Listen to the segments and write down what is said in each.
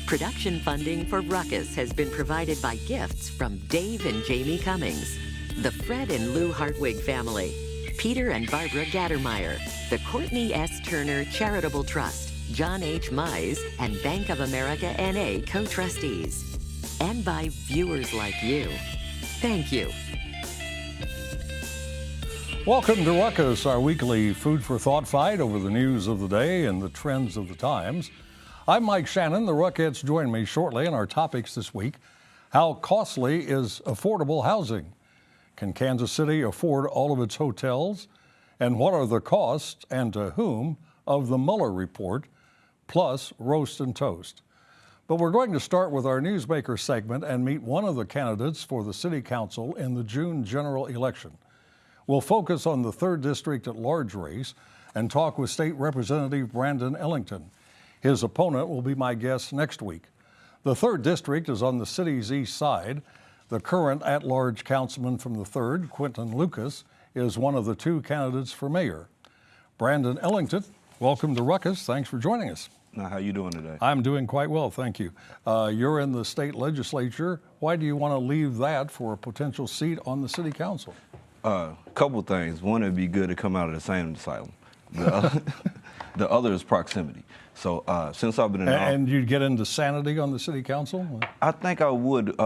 Production funding for Ruckus has been provided by gifts from Dave and Jamie Cummings, the Fred and Lou Hartwig family, Peter and Barbara Gattermeyer, the Courtney S. Turner Charitable Trust, John H. Mize, and Bank of America N.A. co-trustees, and by viewers like you. Thank you. Welcome to Ruckus, our weekly food for thought fight over the news of the day and the trends of the times. I'm Mike Shannon. The Ruckettes join me shortly in our topics this week. How costly is affordable housing? Can Kansas City afford all of its hotels? And what are the costs, and to whom, of the Mueller report, plus roast and toast? But we're going to start with our Newsmaker segment and meet one of the candidates for the City Council in the June general election. We'll focus on the 3rd District at-large race and talk with State Representative Brandon Ellington. His opponent will be my guest next week. The 3rd District is on the city's east side. The current at-large councilman from the 3rd, Quinton Lucas, is one of the 2 candidates for mayor. Brandon Ellington, welcome to Ruckus. Thanks for joining us. Now, how you doing today? I'm doing quite well, thank you. You're in the state legislature. Why do you want to leave that for a potential seat on the city council? Couple things. One, it'd be good to come out of the same asylum. The other is proximity. So since I've been in And you'd get into sanity on the city council? I think I would,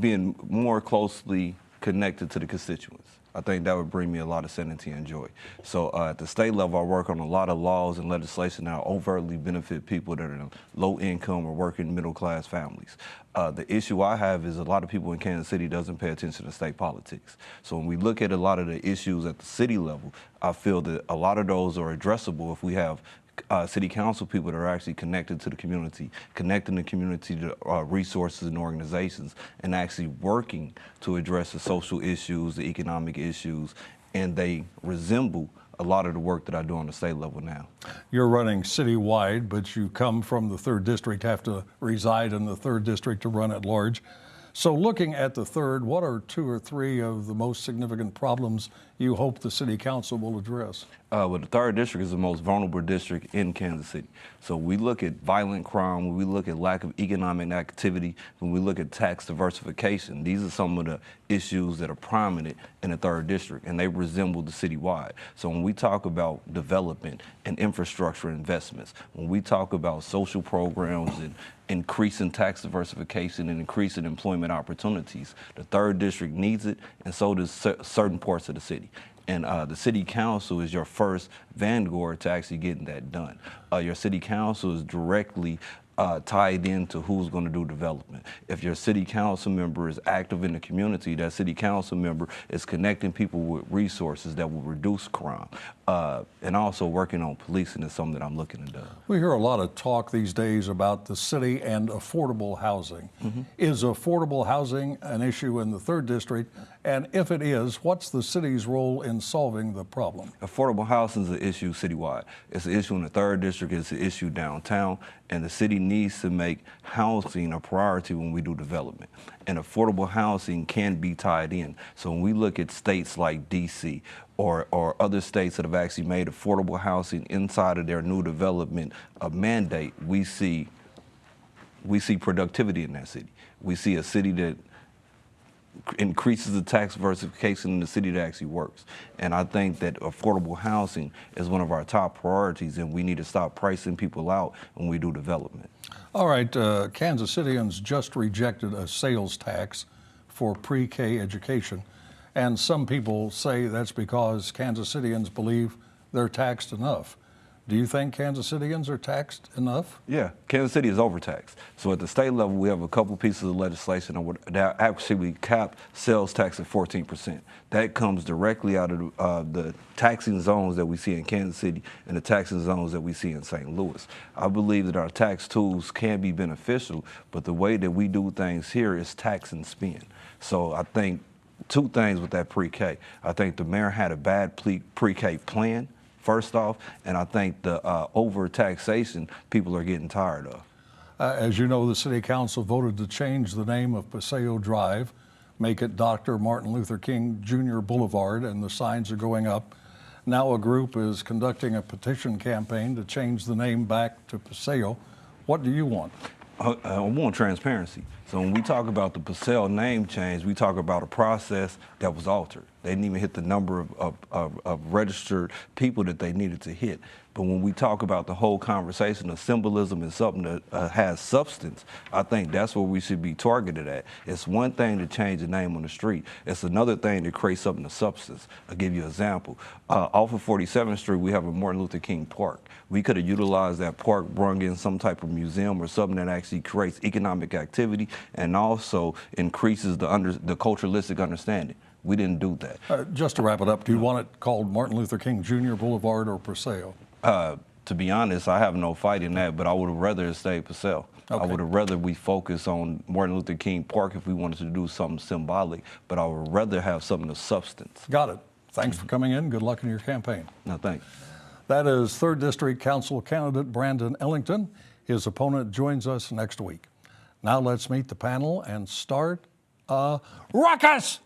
being more closely connected to the constituents. I think that would bring me a lot of sanity and joy. So at the state level, I work on a lot of laws and legislation that overtly benefit people that are in low income or working middle class families. The issue I have is a lot of people in Kansas City doesn't pay attention to state politics. So when we look at a lot of the issues at the city level, I feel that a lot of those are addressable if we have city council people that are actually connected to the community, connecting the community to resources and organizations, and actually working to address the social issues, the economic issues, and they resemble a lot of the work that I do on the state level now. You're running citywide, but you come from the 3rd District, have to reside in the 3rd District to run at large. So looking at the 3rd, what are 2 or 3 of the most significant problems you hope the city council will address? Well, the 3rd District is the most vulnerable district in Kansas City. So we look at violent crime, when we look at lack of economic activity, when we look at tax diversification, these are some of the issues that are prominent in the 3rd District, and they resemble the citywide. So when we talk about development and infrastructure investments, when we talk about social programs and increasing tax diversification and increasing employment opportunities, the 3rd District needs it, and so does certain parts of the city. And the city council is your first vanguard to actually getting that done. Your city council is directly tied into who's going to do development. If your city council member is active in the community, that city council member is connecting people with resources that will reduce crime. And also working on policing is something that I'm looking to do. We hear a lot of talk these days about the city and affordable housing. Mm-hmm. Is affordable housing an issue in the 3rd District? And if it is, what's the city's role in solving the problem? Affordable housing is an issue citywide. It's an issue in the 3rd District, it's an issue downtown, and the city needs to make housing a priority when we do development. And affordable housing can be tied in. So when we look at states like DC or other states that have actually made affordable housing inside of their new development mandate, we see productivity in that city. We see a city that increases the tax diversification in the city that actually works. And I think that affordable housing is one of our top priorities, and we need to stop pricing people out when we do development. All right, Kansas Cityans just rejected a sales tax for pre-K education. And some people say that's because Kansas Cityans believe they're taxed enough. Do you think Kansas Cityans are taxed enough? Yeah, Kansas City is overtaxed. So at the state level, we have a couple pieces of legislation that actually we cap sales tax at 14%. That comes directly out of the taxing zones that we see in Kansas City and the taxing zones that we see in St. Louis. I believe that our tax tools can be beneficial, but the way that we do things here is tax and spend. So I think 2 things with that pre-K. I think the mayor had a bad pre-K plan, first off, and I think the over-taxation people are getting tired of. As you know, the City Council voted to change the name of Paseo Drive, make it Dr. Martin Luther King Jr. Boulevard, and the signs are going up. Now a group is conducting a petition campaign to change the name back to Paseo. What do you want? I want transparency. So when we talk about the Purcell name change, we talk about a process that was altered. They didn't even hit the number of registered people that they needed to hit. But when we talk about the whole conversation of symbolism and something that has substance, I think that's where we should be targeted at. It's one thing to change the name on the street. It's another thing to create something of substance. I'll give you an example. Off of 47th Street, we have a Martin Luther King Park. We could have utilized that park, brung in some type of museum or something that actually creates economic activity and also increases the culturalistic understanding. We didn't do that. Just to wrap it up, do you want it called Martin Luther King Jr. Boulevard or Purcell? To be honest, I have no fight in that, but I would have rather it stayed Purcell. Okay. I would have rather we focus on Martin Luther King Park if we wanted to do something symbolic, but I would rather have something of substance. Got it. Thanks for coming in. Good luck in your campaign. No, thanks. That is 3rd District Council candidate Brandon Ellington. His opponent joins us next week. Now let's meet the panel and start ruckus!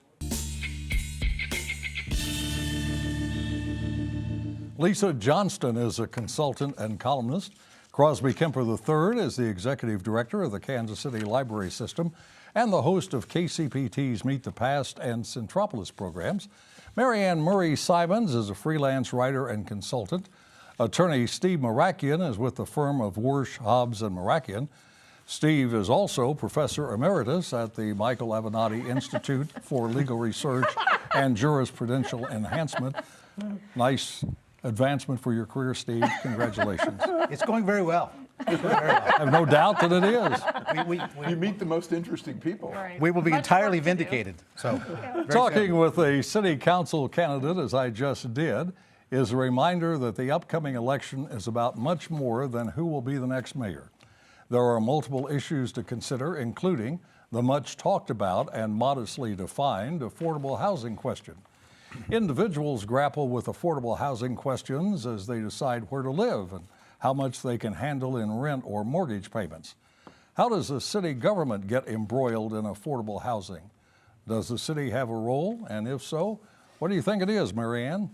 Lisa Johnston is a consultant and columnist. Crosby Kemper III is the executive director of the Kansas City Library System and the host of KCPT's Meet the Past and Centropolis programs. Marianne Murray Simons is a freelance writer and consultant. Attorney Steve Marakian is with the firm of Wersch, Hobbs, and Marakian. Steve is also professor emeritus at the Michael Avenatti Institute for Legal Research and Jurisprudential Enhancement. Nice advancement for your career, Steve. Congratulations. It's going very well. I have no doubt that it is. You meet the most interesting people. Right. We will be entirely vindicated. So, talking with a city council candidate, as I just did, is a reminder that the upcoming election is about much more than who will be the next mayor. There are multiple issues to consider, including the much talked about and modestly defined affordable housing question. Individuals grapple with affordable housing questions as they decide where to live and how much they can handle in rent or mortgage payments. How does the city government get embroiled in affordable housing? Does the city have a role? And if so, what do you think it is, Marianne?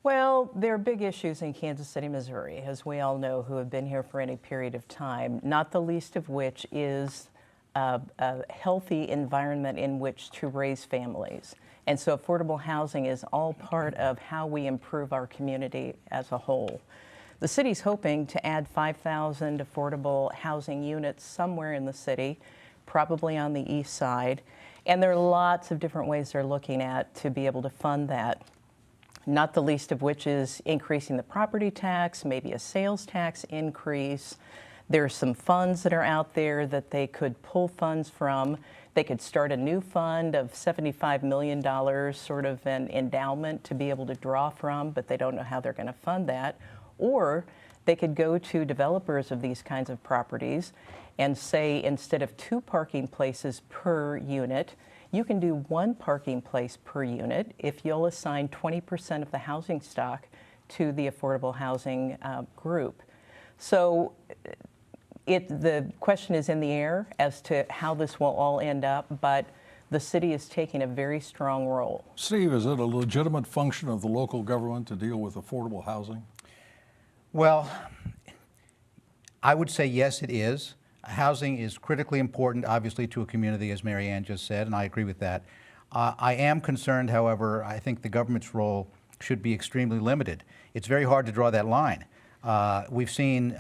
Well, there are big issues in Kansas City, Missouri, as we all know who have been here for any period of time, not the least of which is a healthy environment in which to raise families. And so affordable housing is all part of how we improve our community as a whole. The city's hoping to add 5,000 affordable housing units somewhere in the city, probably on the east side. And there are lots of different ways they're looking at to be able to fund that, not the least of which is increasing the property tax, maybe a sales tax increase. There are some funds that are out there that they could pull funds from. They could start a new fund of $75 million, sort of an endowment to be able to draw from, but they don't know how they're going to fund that. Or they could go to developers of these kinds of properties and say, instead of 2 parking places per unit, you can do 1 parking place per unit if you'll assign 20% of the housing stock to the affordable housing group. So the question is in the air as to how this will all end up, but the city is taking a very strong role. Steve, is it a legitimate function of the local government to deal with affordable housing? Well, I would say yes, it is. Housing is critically important, obviously, to a community, as Marianne just said, and I agree with that. I am concerned, however, I think the government's role should be extremely limited. It's very hard to draw that line. We've seen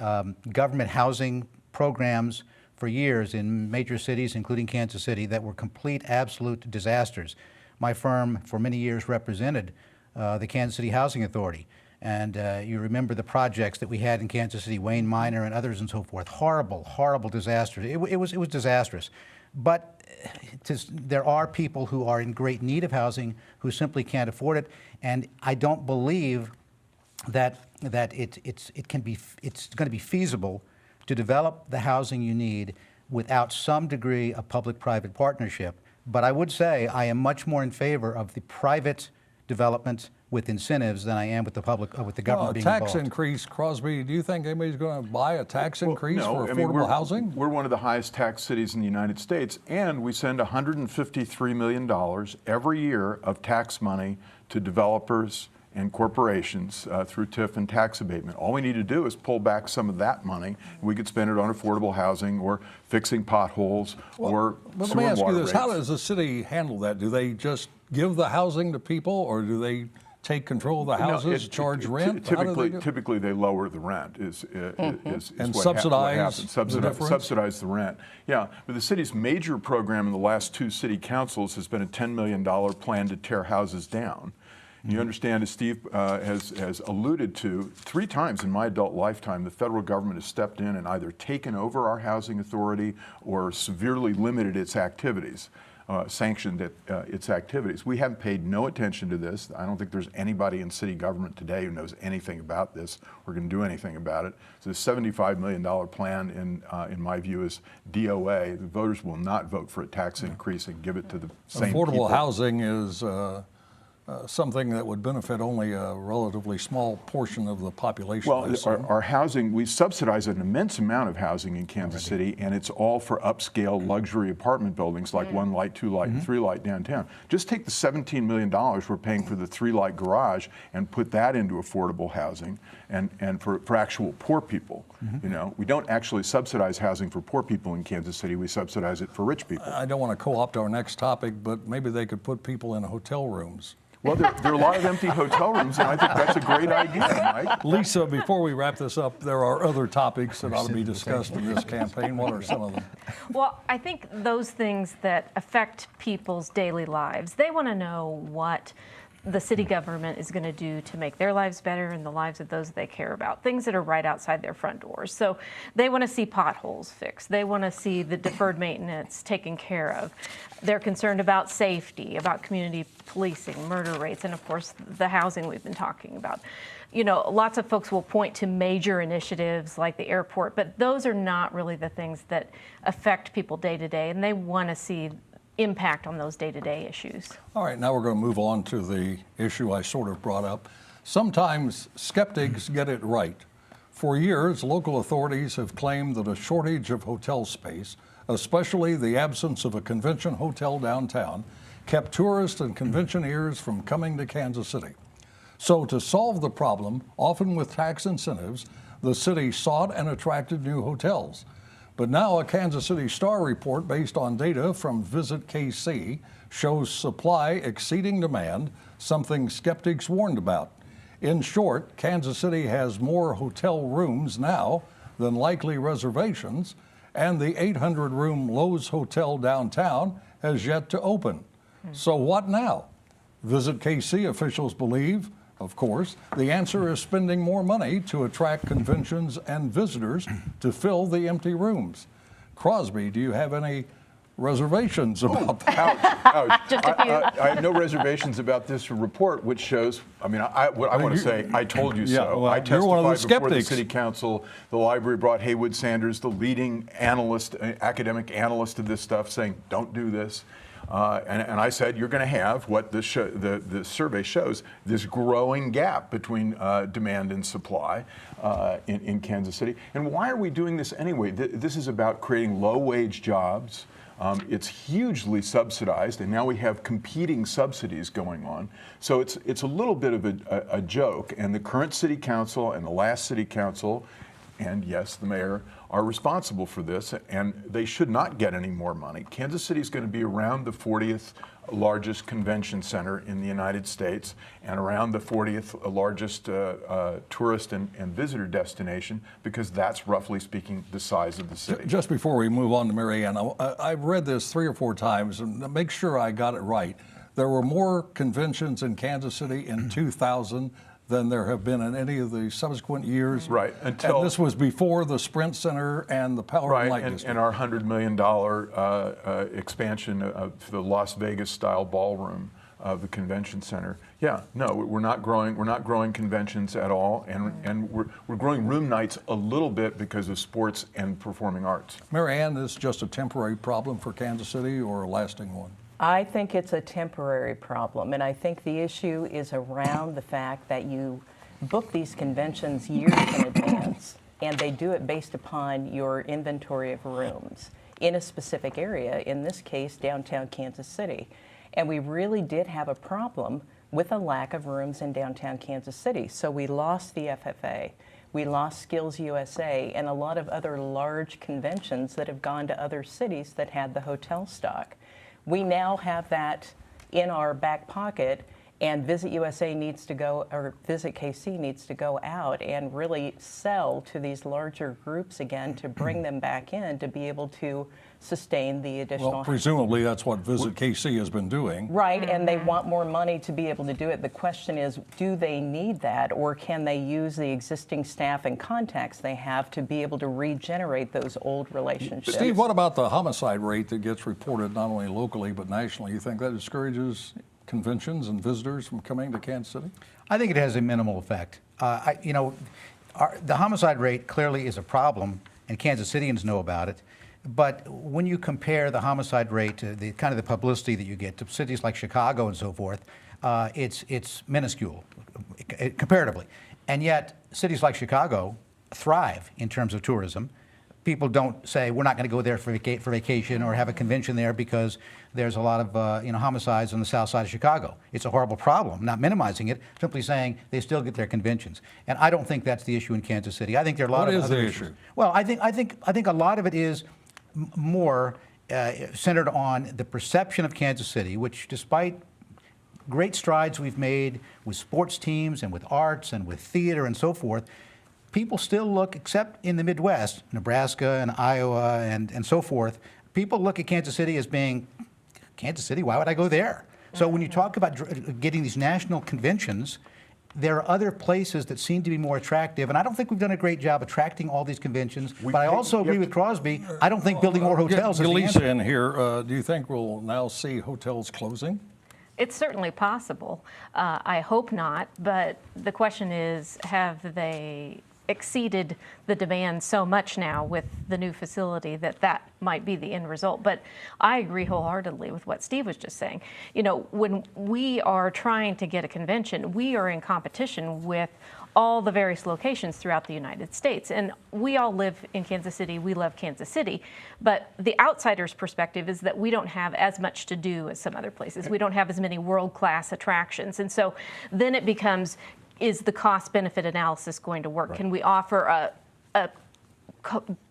government housing programs for years in major cities, including Kansas City, that were complete, absolute disasters. My firm, for many years, represented the Kansas City Housing Authority. And you remember the projects that we had in Kansas City, Wayne Minor and others and so forth. Horrible, horrible disasters. It was disastrous. But there are people who are in great need of housing who simply can't afford it. And I don't believe that it's going to be feasible to develop the housing you need without some degree of public-private partnership. But I would say I am much more in favor of the private development with incentives than I am with the public, with the government being involved. A tax increase, Crosby, do you think anybody's going to buy a tax increase for affordable housing? We're one of the highest tax cities in the United States, and we send $153 million every year of tax money to developers and corporations through TIF and tax abatement. All we need to do is pull back some of that money. We could spend it on affordable housing or fixing potholes or But let sewer me and ask you water this, how rates. does the city handle that? Do they just give the housing to people, or do they take control of the houses, charge rent? How do they do it? Typically, they lower the rent. Is And what subsidize happens. the difference? Subsidize the rent. Yeah, but the city's major program in the last 2 city councils has been a $10 million plan to tear houses down. You understand, as Steve has alluded to, 3 times in my adult lifetime, the federal government has stepped in and either taken over our housing authority or severely limited its activities, sanctioned its activities. We have paid no attention to this. I don't think there's anybody in city government today who knows anything about this or can do anything about it. So the $75 million plan, in my view, is DOA. The voters will not vote for a tax increase and give it to the same people. Affordable housing is something that would benefit only a relatively small portion of the population. I Well, assume. our housing, we subsidize an immense amount of housing in Kansas City, and it's all for upscale luxury apartment buildings like 1 Light, 2 Light, and 3 Light downtown. Just take the $17 million we're paying for the 3 Light garage and put that into affordable housing and for actual poor people. You know, we don't actually subsidize housing for poor people in Kansas City. We subsidize it for rich people. I don't want to co-opt our next topic, but maybe they could put people in hotel rooms. Well, there are a lot of empty hotel rooms, and I think that's a great idea, Mike. Lisa, before we wrap this up, there are other topics that ought to be discussed in this campaign. What are some of them? Well, I think those things that affect people's daily lives, they want to know what the city government is going to do to make their lives better and the lives of those they care about, things that are right outside their front doors. So they want to see potholes fixed. They want to see the deferred maintenance taken care of. They're concerned about safety, about community policing, murder rates, and of course the housing we've been talking about. You know, lots of folks will point to major initiatives like the airport, but those are not really the things that affect people day to day, and they want to see impact on those day-to-day issues. All right, now we're going to move on to the issue I sort of brought up. Sometimes skeptics get it right. For years, local authorities have claimed that a shortage of hotel space, especially the absence of a convention hotel downtown, kept tourists and conventioneers from coming to Kansas City. So to solve the problem, often with tax incentives, the city sought and attracted new hotels. But now a Kansas City Star report based on data from Visit KC shows supply exceeding demand, something skeptics warned about. In short, Kansas City has more hotel rooms now than likely reservations, and the 800-room Lowe's Hotel downtown has yet to open. So what now? Visit KC officials believe, of course, the answer is spending more money to attract conventions and visitors to fill the empty rooms. Crosby, do you have any reservations about that? Ouch. Just a few. I have no reservations about this report, which shows, what I want to say, I told you Yeah, so. well, I you're one of the testified before the skeptics. city council. The library brought Haywood Sanders, the leading analyst, academic analyst of this stuff, saying, don't do this. And I said, you're going to have what the survey shows, this growing gap between demand and supply in Kansas City. And why are we doing this anyway? This is about creating low-wage jobs. It's hugely subsidized, and now we have competing subsidies going on. So it's a little bit of a joke, and the current city council and the last city council, and yes, the mayor, are responsible for this, and they should not get any more money. Kansas City is going to be around the 40th largest convention center in the United States and around the 40th largest tourist and visitor destination, because that's, roughly speaking, the size of the city. Just before we move on to Mary Ann, I've read this 3 or 4 times and to make sure I got it right. There were more conventions in Kansas City in 2000 than there have been in any of the subsequent years. Right, and this was before the Sprint Center and the Power and Light District. And our $100 million expansion of the Las Vegas style ballroom of the convention center. Yeah, no, we're not growing conventions at all, and we're growing room nights a little bit because of sports and performing arts. Mary Ann, is this just a temporary problem for Kansas City or a lasting one? I think it's a temporary problem, and I think the issue is around the fact that you book these conventions years in advance, and they do it based upon your inventory of rooms in a specific area, in this case, downtown Kansas City. And we really did have a problem with a lack of rooms in downtown Kansas City. So we lost the FFA, we lost Skills USA, and a lot of other large conventions that have gone to other cities that had the hotel stock. We now have that in our back pocket, and Visit USA needs to go, or Visit KC needs to go out and really sell to these larger groups again to bring them back in to be able to sustain the additional. Well, presumably that's what Visit KC has been doing. Right, and they want more money to be able to do it. The question is, do they need that, or can they use the existing staff and contacts they have to be able to regenerate those old relationships? Steve, what about the homicide rate that gets reported not only locally but nationally? You think that discourages conventions and visitors from coming to Kansas City? I think it has a minimal effect. The homicide rate clearly is a problem, and Kansas Cityans know about it. But when you compare the homicide rate to the kind of the publicity that you get to cities like Chicago and so forth, it's minuscule comparatively. And yet, cities like Chicago thrive in terms of tourism. People don't say, we're not going to go there for vacation or have a convention there because there's a lot of homicides on the south side of Chicago. It's a horrible problem, not minimizing it, simply saying they still get their conventions. And I don't think that's the issue in Kansas City. I think there are a lot of other issues. What is the issue? Well, I think a lot of it is more centered on the perception of Kansas City, which despite great strides we've made with sports teams and with arts and with theater and so forth, people still look, except in the Midwest, Nebraska and Iowa and so forth, people look at Kansas City as being, Kansas City, why would I go there? So when you talk about getting these national conventions, there are other places that seem to be more attractive, and I don't think we've done a great job attracting all these conventions, but I also agree with Crosby. I don't think building more hotels is the answer. Lisa in here, do you think we'll now see hotels closing? It's certainly possible. I hope not, but the question is, have they exceeded the demand so much now with the new facility that might be the end result? But I agree wholeheartedly with what Steve was just saying. You know, when we are trying to get a convention, we are in competition with all the various locations throughout the United States. And we all live in Kansas City. We love Kansas City. But the outsider's perspective is that we don't have as much to do as some other places. We don't have as many world-class attractions. And so then it becomes, is the cost-benefit analysis going to work? Right. Can we offer a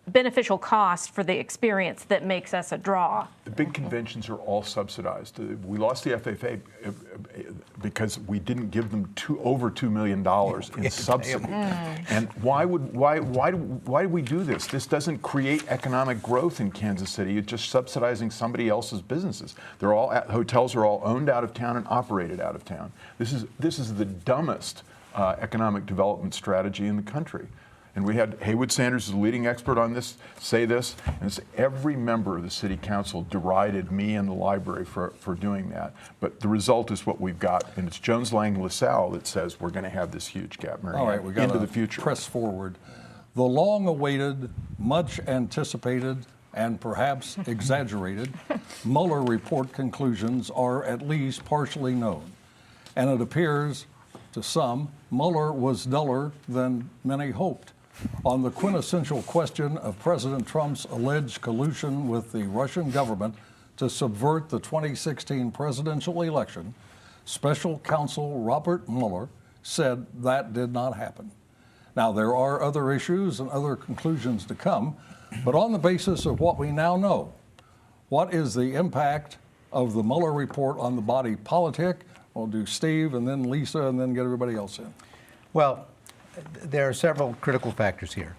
beneficial cost for the experience that makes us a draw? The big conventions are all subsidized. We lost the FFA because we didn't give them over $2 million in subsidy. And why do we do this? This doesn't create economic growth in Kansas City. It's just subsidizing somebody else's businesses. Hotels are all owned out of town and operated out of town. This is the dumbest economic development strategy in the country. And we had Haywood Sanders, the leading expert on this, say this, and every member of the city council derided me and the library for doing that. But the result is what we've got, and it's Jones Lang LaSalle that says we're going to have this huge gap, Mary Ann, all right, we got into the future. Press forward. The long-awaited, much anticipated, and perhaps exaggerated Mueller report conclusions are at least partially known. And it appears to some Mueller was duller than many hoped. On the quintessential question of President Trump's alleged collusion with the Russian government to subvert the 2016 presidential election, Special Counsel Robert Mueller said that did not happen. Now, there are other issues and other conclusions to come, but on the basis of what we now know, what is the impact of the Mueller report on the body politic? We'll do Steve and then Lisa and then get everybody else in. Well, there are several critical factors here.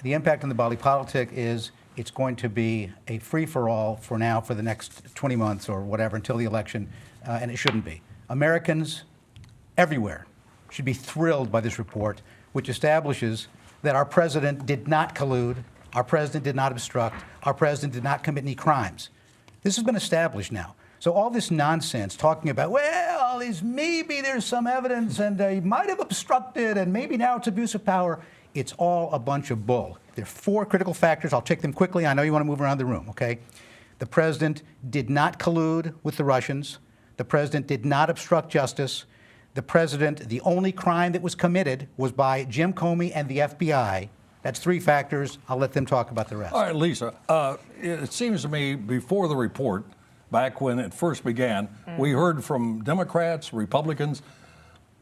The impact on the body politic is it's going to be a free-for-all for now for the next 20 months or whatever until the election, and it shouldn't be. Americans everywhere should be thrilled by this report, which establishes that our president did not collude, our president did not obstruct, our president did not commit any crimes. This has been established now. So all this nonsense talking about, well, maybe there's some evidence and he might have obstructed and maybe now it's abuse of power, it's all a bunch of bull. There are four critical factors. I'll take them quickly. I know you want to move around the room, okay? The president did not collude with the Russians. The president did not obstruct justice. The president, the only crime that was committed was by Jim Comey and the FBI. That's three factors. I'll let them talk about the rest. All right, Lisa, it seems to me before the report, back when it first began, We heard from Democrats, Republicans.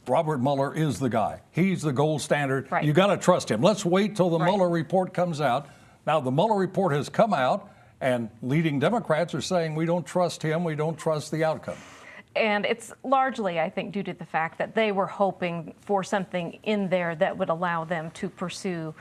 Robert Mueller is the guy. He's the gold standard. Right. You got to trust him. Let's wait till the Mueller report comes out. Now, the Mueller report has come out, and leading Democrats are saying we don't trust him, we don't trust the outcome. And it's largely, I think, due to the fact that they were hoping for something in there that would allow them to pursue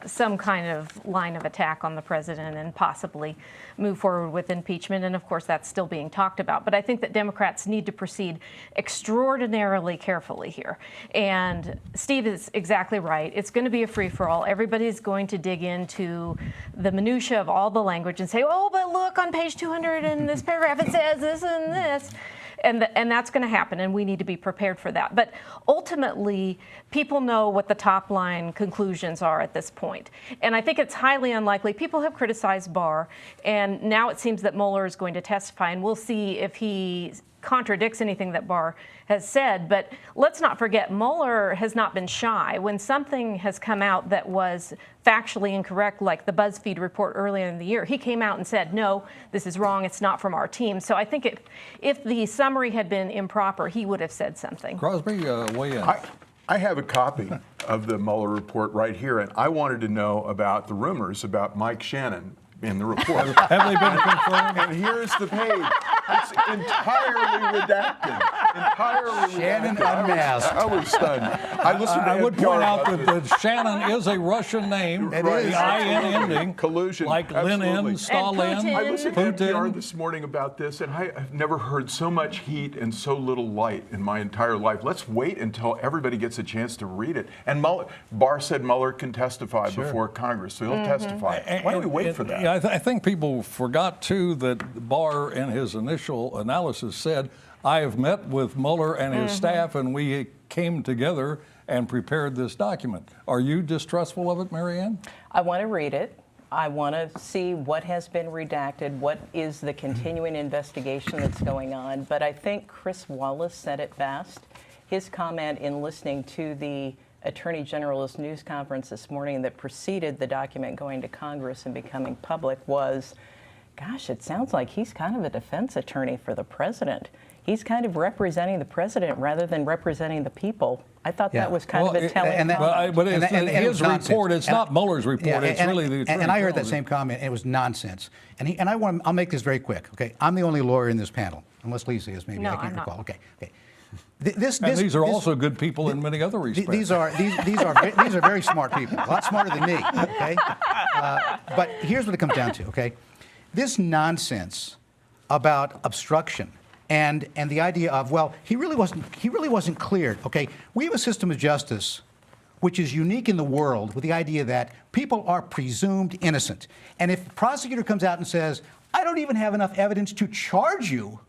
some kind of line of attack on the president and possibly move forward with impeachment. And of course, that's still being talked about. But I think that Democrats need to proceed extraordinarily carefully here. And Steve is exactly right. It's going to be a free-for-all. Everybody's going to dig into the minutia of all the language and say, oh, but look on page 200 in this paragraph, it says this and this. And that's going to happen, and we need to be prepared for that. But ultimately, people know what the top line conclusions are at this point. And I think it's highly unlikely. People have criticized Barr, and now it seems that Mueller is going to testify, and we'll see if he contradicts anything that Barr has said. But let's not forget, Mueller has not been shy. When something has come out that was factually incorrect, like the BuzzFeed report earlier in the year, he came out and said, no, this is wrong, it's not from our team. So I think if the summary had been improper, he would have said something. Crosby, weigh in. I have a copy of the Mueller report right here, and I wanted to know about the rumors about Mike Shannon in the report. Have they been confirmed? And here's the page. It's entirely redacted. Entirely Shannon redacted. unmasked. I was stunned. I listened to I would NPR point out about that Shannon is a Russian name. It the is. I-N ending. Collusion. Like Absolutely. Lenin, Stalin, Putin. I listened to NPR Putin. this morning about this, and I've never heard so much heat and so little light in my entire life. Let's wait until everybody gets a chance to read it. And Barr said Mueller can testify before Congress, so he'll testify. Why don't we wait for that? Yeah, I think people forgot, too, that Barr, in his initial analysis, said, I have met with Mueller and his staff, and we came together and prepared this document. Are you distrustful of it, Marianne? I want to read it. I want to see what has been redacted, what is the continuing investigation that's going on. But I think Chris Wallace said it best. His comment in listening to the Attorney General's news conference this morning that preceded the document going to Congress and becoming public was, gosh, it sounds like he's kind of a defense attorney for the president. He's kind of representing the president rather than representing the people. I thought that was kind of a telling comment. But it's it was his report. It's not Mueller's report. It's really the Attorney And I heard that General's. same comment, and it was nonsense. I'll make this very quick. Okay, I'm the only lawyer in this panel, unless Lisa is. Maybe No, I can't I'm not. recall. Okay. And these are also good people in many other respects. These are very smart people, a lot smarter than me. Okay, but here's what it comes down to. Okay, this nonsense about obstruction and the idea of, well, he really wasn't cleared. Okay, we have a system of justice which is unique in the world with the idea that people are presumed innocent, and if a prosecutor comes out and says, I don't even have enough evidence to charge you,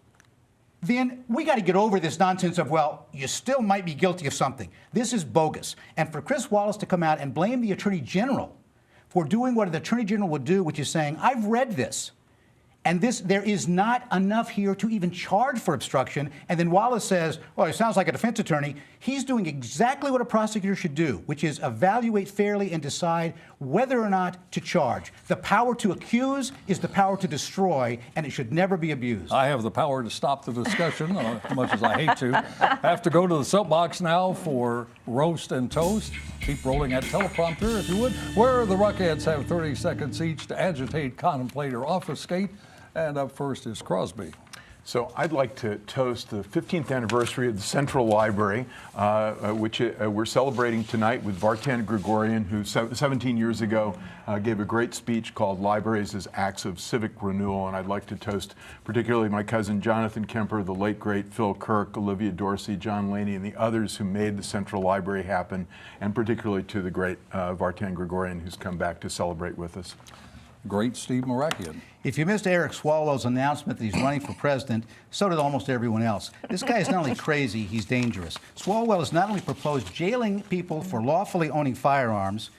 then we got to get over this nonsense of, well, you still might be guilty of something. This is bogus. And for Chris Wallace to come out and blame the Attorney General for doing what the Attorney General would do, which is saying, I've read this, and there is not enough here to even charge for obstruction. And then Wallace says, well, it sounds like a defense attorney. He's doing exactly what a prosecutor should do, which is evaluate fairly and decide whether or not to charge. The power to accuse is the power to destroy, and it should never be abused. I have the power to stop the discussion, as much as I hate to. I have to go to the soapbox now for Roast and Toast. Keep rolling that teleprompter, if you would, where the Ruckheads have 30 seconds each to agitate, contemplate, or obfuscate. And up first is Crosby. So I'd like to toast the 15th anniversary of the Central Library, which we're celebrating tonight with Vartan Gregorian, who 17 years ago gave a great speech called Libraries as Acts of Civic Renewal. And I'd like to toast particularly my cousin Jonathan Kemper, the late great Phil Kirk, Olivia Dorsey, John Laney, and the others who made the Central Library happen, and particularly to the great Vartan Gregorian, who's come back to celebrate with us. Great Steve Marakian. If you missed Eric Swalwell's announcement that he's running for president, so did almost everyone else. This guy is not only crazy, he's dangerous. Swalwell has not only proposed jailing people for lawfully owning firearms,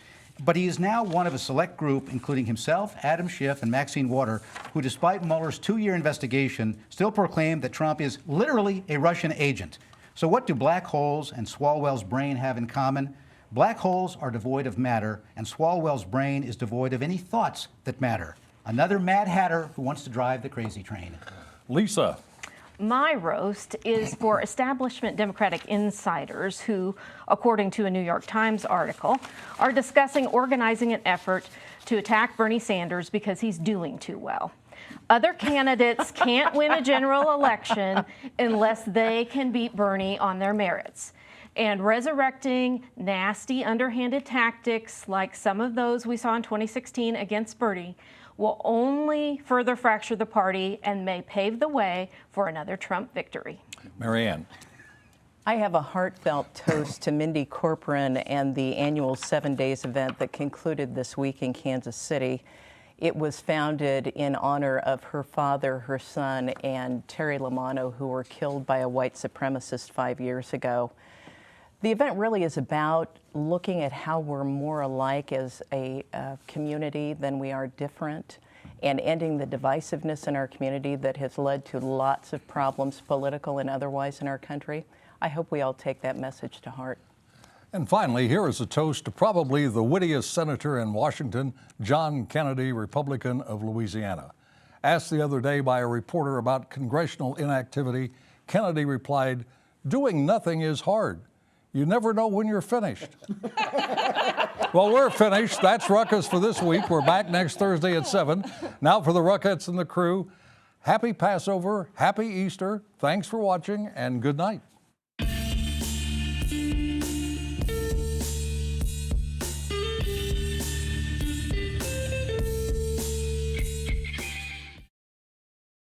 but he is now one of a select group, including himself, Adam Schiff, and Maxine Waters, who, despite Mueller's 2-year investigation, still proclaim that Trump is literally a Russian agent. So what do black holes and Swalwell's brain have in common? Black holes are devoid of matter, and Swalwell's brain is devoid of any thoughts that matter. Another Mad Hatter who wants to drive the crazy train. Lisa. My roast is for establishment Democratic insiders who, according to a New York Times article, are discussing organizing an effort to attack Bernie Sanders because he's doing too well. Other candidates can't win a general election unless they can beat Bernie on their merits. And resurrecting nasty, underhanded tactics like some of those we saw in 2016 against Bernie will only further fracture the party and may pave the way for another Trump victory. Marianne. I have a heartfelt toast to Mindy Corporan and the annual 7 Days event that concluded this week in Kansas City. It was founded in honor of her father, her son, and Terry Lamanno, who were killed by a white supremacist 5 years ago. The event really is about looking at how we're more alike as a community than we are different, and ending the divisiveness in our community that has led to lots of problems, political and otherwise, in our country. I hope we all take that message to heart. And finally, here is a toast to probably the wittiest senator in Washington, John Kennedy, Republican of Louisiana. Asked the other day by a reporter about congressional inactivity, Kennedy replied, "Doing nothing is hard. You never know when you're finished." Well, we're finished. That's Ruckus for this week. We're back next Thursday at 7. Now for the Ruckettes and the crew, happy Passover, happy Easter. Thanks for watching, and good night.